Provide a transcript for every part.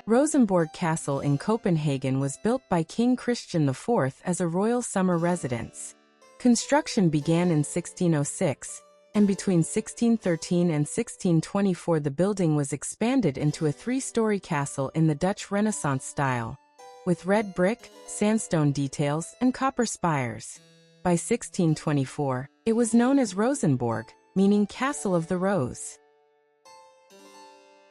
Rosenborg Castle in Copenhagen was built by King Christian IV as a royal summer residence. Construction began in 1606, and between 1613 and 1624 the building was expanded into a three-story castle in the Dutch Renaissance style, with red brick, sandstone details, and copper spires. By 1624, it was known as Rosenborg, meaning Castle of the Rose.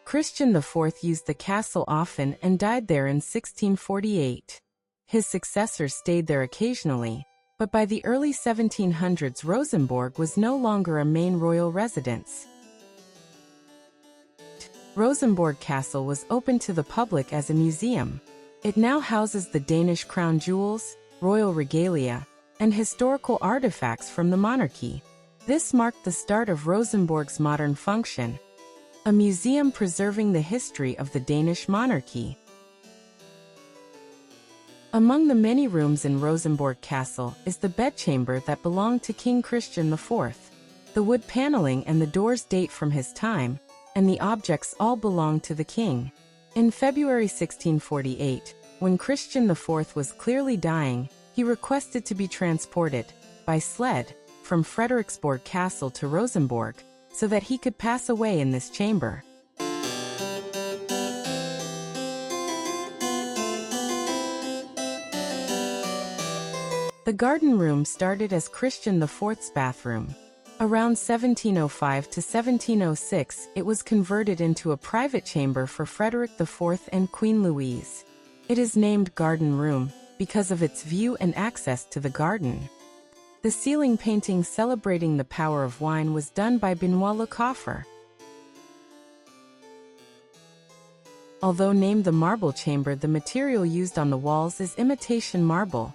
Christian IV used the castle often and died there in 1648. His successors stayed there occasionally, but by the early 1700s Rosenborg was no longer a main royal residence. Rosenborg Castle was open to the public as a museum. It now houses the Danish crown jewels, royal regalia, and historical artifacts from the monarchy. This marked the start of Rosenborg's modern function, a museum preserving the history of the Danish monarchy. Among the many rooms in Rosenborg Castle is the bedchamber that belonged to King Christian IV. The wood paneling and the doors date from his time, and the objects all belong to the king. In February 1648, when Christian IV was clearly dying, he requested to be transported, by sled, from Frederiksborg Castle to Rosenborg, so that he could pass away in this chamber. The garden room started as Christian IV's bathroom. Around 1705 to 1706, it was converted into a private chamber for Frederik IV and Queen Louise. It is named Garden Room because of its view and access to the garden. The ceiling painting celebrating the power of wine was done by Benoit Le Coffre. Although named the Marble Chamber, the material used on the walls is imitation marble,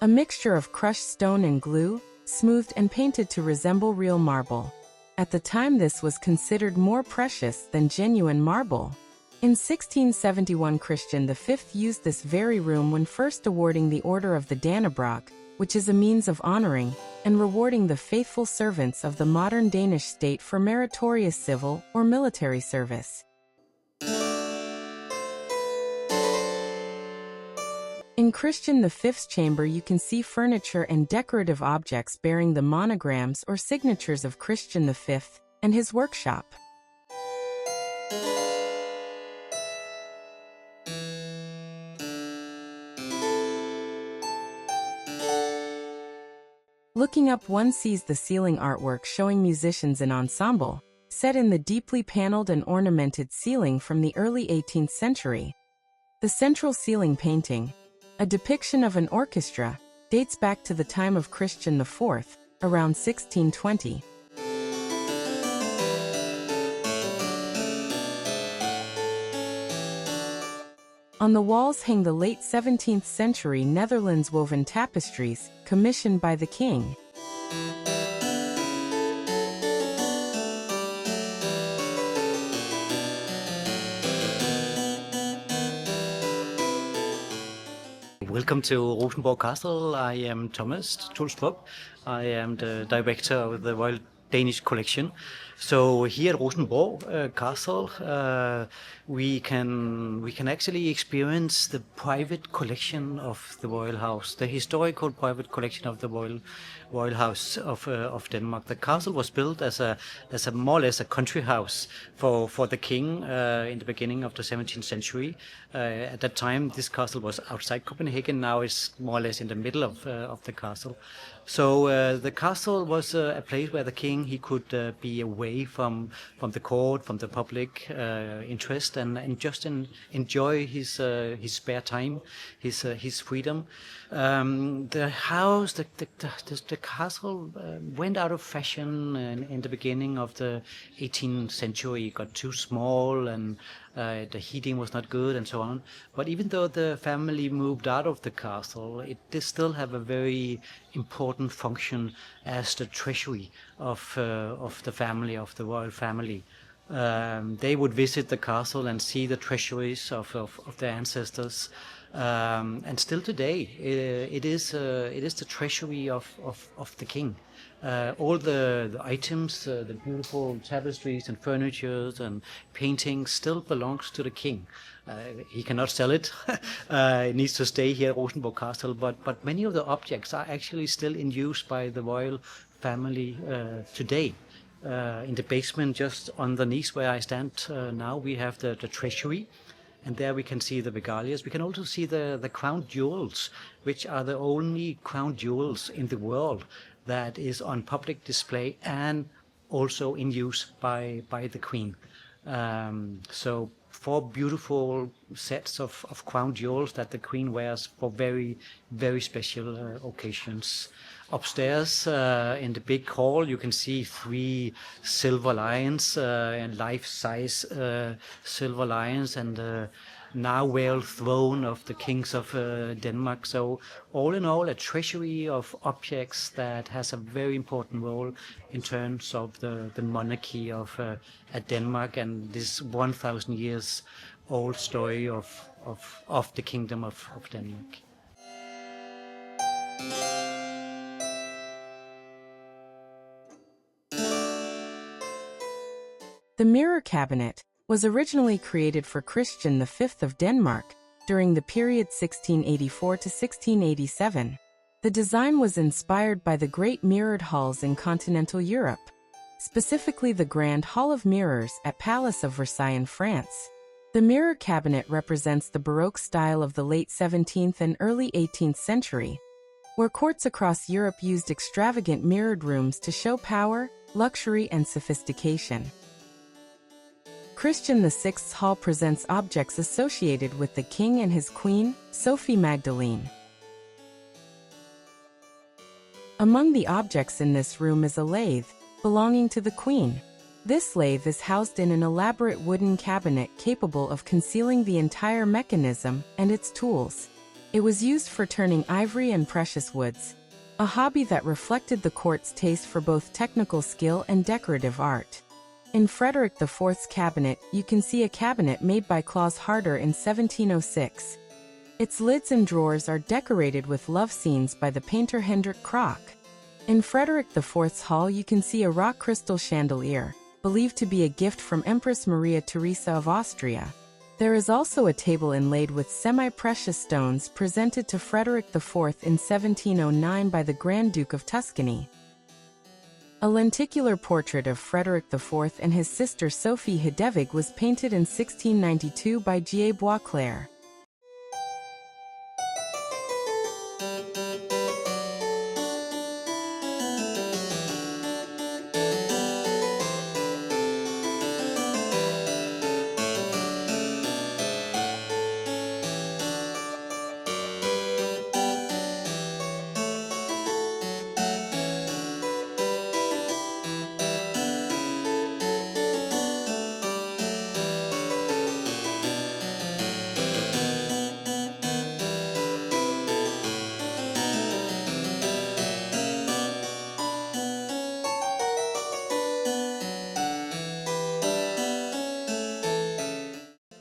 a mixture of crushed stone and glue, smoothed and painted to resemble real marble. At the time this was considered more precious than genuine marble. In 1671 Christian V used this very room when first awarding the Order of the Dannebrog, which is a means of honoring and rewarding the faithful servants of the modern Danish state for meritorious civil or military service. In Christian V's chamber you can see furniture and decorative objects bearing the monograms or signatures of Christian V and his workshop. Looking up one sees the ceiling artwork showing musicians in ensemble, set in the deeply paneled and ornamented ceiling from the early 18th century. The central ceiling painting, a depiction of an orchestra, dates back to the time of Christian IV, around 1620. On the walls hang the late 17th century Netherlands woven tapestries, commissioned by the king. Welcome to Rosenborg Castle. I am Thomas Thulstrup. I am the director of the Royal Danish Collection. So here at Rosenborg Castle, we can actually experience the private collection of the royal house, the historical private collection of the royal house of Denmark. The castle was built as a more or less a country house for the king in the beginning of the 17th century. At that time, this castle was outside Copenhagen. Now it's more or less in the middle of the castle. So the castle was a place where the king he could be away from the court, from the public interest, and just enjoy his spare time, his freedom. The house, the castle went out of fashion in the beginning of the 18th century. It got too small and the heating was not good and so on. But even though the family moved out of the castle, it did still have a very important function as the treasury of the family, of the royal family. They would visit the castle and see the treasuries of their ancestors. And still today, it is the treasury of the king. All the items, the beautiful tapestries and furnitures and paintings still belongs to the king. He cannot sell it. It needs to stay here at Rosenborg Castle, but many of the objects are actually still in use by the royal family today. In the basement, just underneath where I stand now, we have the treasury, and there we can see the regalias. We can also see the crown jewels, which are the only crown jewels in the world that is on public display and also in use by the Queen. So 4 beautiful sets of crown jewels that the Queen wears for very, very special occasions. Upstairs in the big hall, you can see 3 silver lions, and life-size silver lions, and now well throne of the kings of Denmark. So all in all, a treasury of objects that has a very important role in terms of the monarchy of Denmark and this 1,000 years old story of the kingdom of Denmark. The mirror cabinet was originally created for Christian V of Denmark during the period 1684 to 1687. The design was inspired by the great mirrored halls in continental Europe, specifically the Grand Hall of Mirrors at Palace of Versailles in France. The mirror cabinet represents the Baroque style of the late 17th and early 18th century, where courts across Europe used extravagant mirrored rooms to show power, luxury, and sophistication. Christian VI's hall presents objects associated with the king and his queen, Sophie Magdalene. Among the objects in this room is a lathe belonging to the queen. This lathe is housed in an elaborate wooden cabinet capable of concealing the entire mechanism and its tools. It was used for turning ivory and precious woods, a hobby that reflected the court's taste for both technical skill and decorative art. In Frederik IV's cabinet, you can see a cabinet made by Claus Harder in 1706. Its lids and drawers are decorated with love scenes by the painter Hendrik Krok. In Frederik IV's hall, you can see a rock crystal chandelier, believed to be a gift from Empress Maria Theresa of Austria. There is also a table inlaid with semi-precious stones presented to Frederik IV in 1709 by the Grand Duke of Tuscany. A lenticular portrait of Frederik IV and his sister Sophie Hedevig was painted in 1692 by G. A. Boisclair.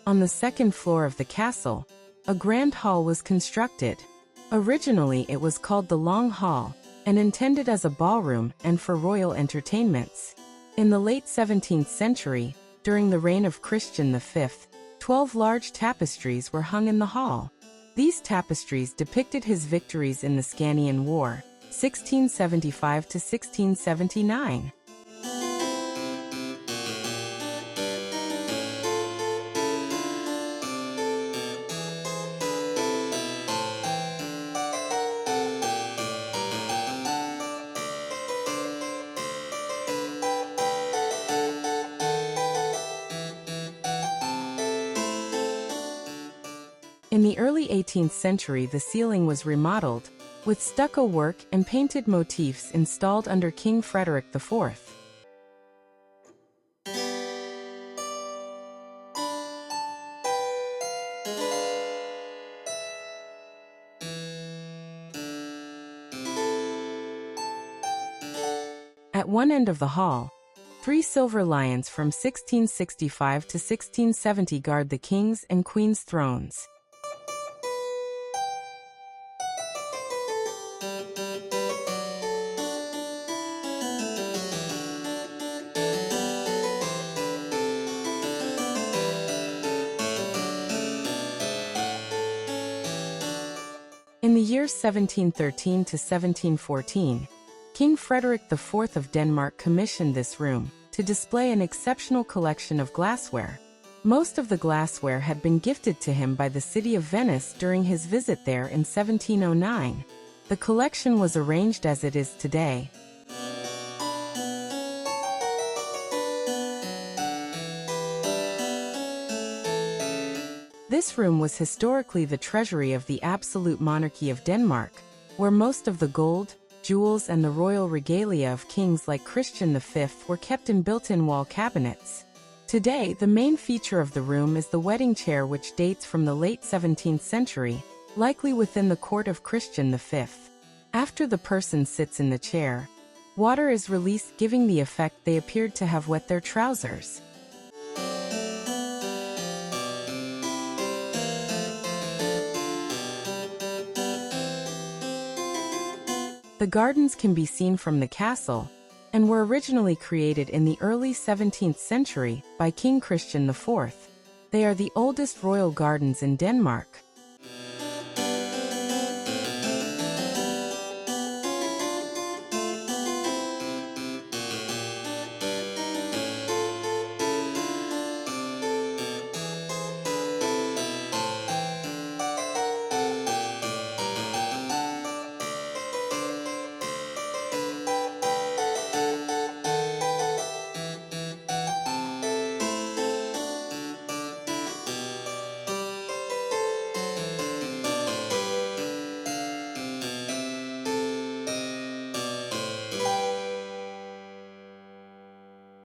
On the second floor of the castle, a grand hall was constructed. Originally, it was called the Long Hall and intended as a ballroom and for royal entertainments. In the late 17th century, during the reign of Christian V, 12 large tapestries were hung in the hall. These tapestries depicted his victories in the Scanian War, 1675 to 1679. In the early 18th century, the ceiling was remodeled, with stucco work and painted motifs installed under King Frederik IV. At one end of the hall, 3 silver lions from 1665 to 1670 guard the king's and queen's thrones. In the years 1713 to 1714, King Frederik IV of Denmark commissioned this room to display an exceptional collection of glassware. Most of the glassware had been gifted to him by the city of Venice during his visit there in 1709. The collection was arranged as it is today. This room was historically the treasury of the absolute monarchy of Denmark, where most of the gold, jewels and the royal regalia of kings like Christian V were kept in built-in wall cabinets. Today, the main feature of the room is the wedding chair, which dates from the late 17th century, likely within the court of Christian V. After the person sits in the chair, water is released, giving the effect they appeared to have wet their trousers. The gardens can be seen from the castle, and were originally created in the early 17th century by King Christian IV. They are the oldest royal gardens in Denmark.